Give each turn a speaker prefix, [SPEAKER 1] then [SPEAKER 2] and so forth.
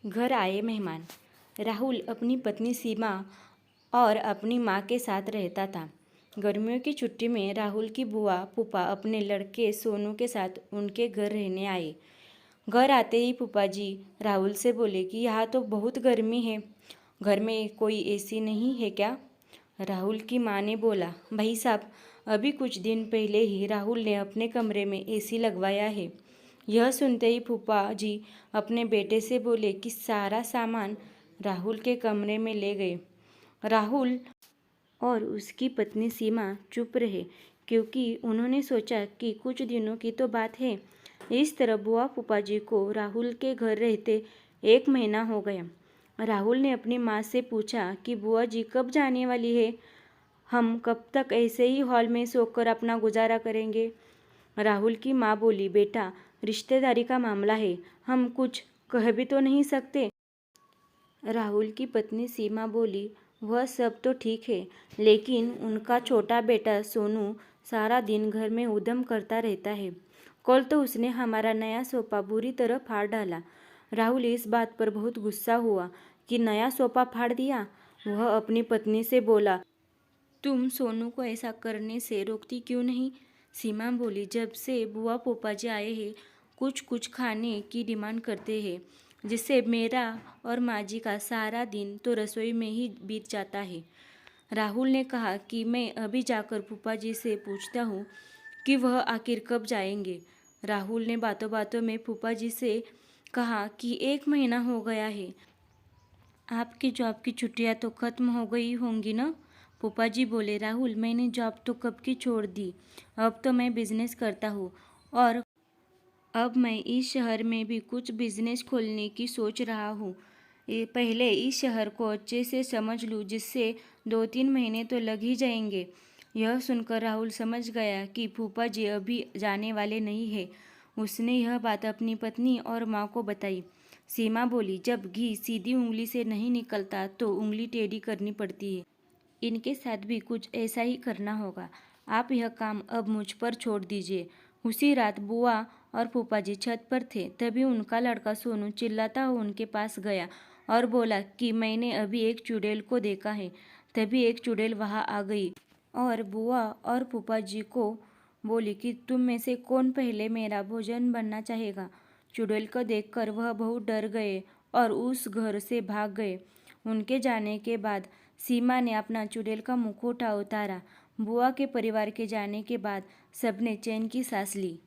[SPEAKER 1] घर आए मेहमान। राहुल अपनी पत्नी सीमा और अपनी माँ के साथ रहता था। गर्मियों की छुट्टी में राहुल की बुआ फूफा अपने लड़के सोनू के साथ उनके घर रहने आए। घर आते ही फूफा जी राहुल से बोले कि यहाँ तो बहुत गर्मी है, घर में कोई एसी नहीं है क्या? राहुल की माँ ने बोला, भाई साहब, अभी कुछ दिन पहले ही राहुल ने अपने कमरे में एसी लगवाया है। यह सुनते ही फूफा जी अपने बेटे से बोले कि सारा सामान राहुल के कमरे में ले गए। राहुल और उसकी पत्नी सीमा चुप रहे, क्योंकि उन्होंने सोचा कि कुछ दिनों की तो बात है। इस तरह बुआ फूफा जी को राहुल के घर रहते 1 महीना हो गया। राहुल ने अपनी माँ से पूछा कि बुआ जी कब जाने वाली है? हम कब तक ऐसे ही हॉल में सोकर अपना गुजारा करेंगे? राहुल की माँ बोली, बेटा, रिश्तेदारी का मामला है, हम कुछ कह भी तो नहीं सकते। राहुल की पत्नी सीमा बोली, वह सब तो ठीक है, लेकिन उनका छोटा बेटा सोनू सारा दिन घर में उधम करता रहता है। कल तो उसने हमारा नया सोफा बुरी तरह फाड़ डाला। राहुल इस बात पर बहुत गुस्सा हुआ कि नया सोफा फाड़ दिया। वह अपनी पत्नी से बोला, तुम सोनू को ऐसा करने से रोकती क्यों नहीं? सीमा बोली, जब से बुआ फूफा जी आए हैं कुछ कुछ खाने की डिमांड करते हैं, जिससे मेरा और माँ जी का सारा दिन तो रसोई में ही बीत जाता है। राहुल ने कहा कि मैं अभी जाकर फूफा जी से पूछता हूँ कि वह आखिर कब जाएंगे। राहुल ने बातों बातों में फूफा जी से कहा कि 1 महीना हो गया है, आपकी जॉब की छुट्टियां तो खत्म हो गई होंगी ना? फूफा जी बोले, राहुल, मैंने जॉब तो कब की छोड़ दी। अब तो मैं बिजनेस करता हूँ और अब मैं इस शहर में भी कुछ बिजनेस खोलने की सोच रहा हूँ। पहले इस शहर को अच्छे से समझ लूँ, जिससे 2-3 महीने तो लग ही जाएंगे। यह सुनकर राहुल समझ गया कि फूफा जी अभी जाने वाले नहीं है। उसने यह बात अपनी पत्नी और माँ को बताई। सीमा बोली, जब घी सीधी उंगली से नहीं निकलता तो उंगली टेढ़ी करनी पड़ती है। इनके साथ भी कुछ ऐसा ही करना होगा। आप यह काम अब मुझ पर छोड़ दीजिए। उसी रात बुआ और फूफा जी छत पर थे, तभी उनका लड़का सोनू चिल्लाता हुआ उनके पास गया और बोला कि मैंने अभी एक चुड़ैल को देखा है। तभी एक चुड़ैल वहां आ गई और बुआ और फूफा जी को बोली कि तुम में से कौन पहले मेरा भोजन बनना चाहेगा। चुड़ैल को देखकर वह बहुत डर गए और उस घर से भाग गए। उनके जाने के बाद सीमा ने अपना चुड़ैल का मुखौटा उतारा। बुआ के परिवार के जाने के बाद सबने चैन की सांस ली।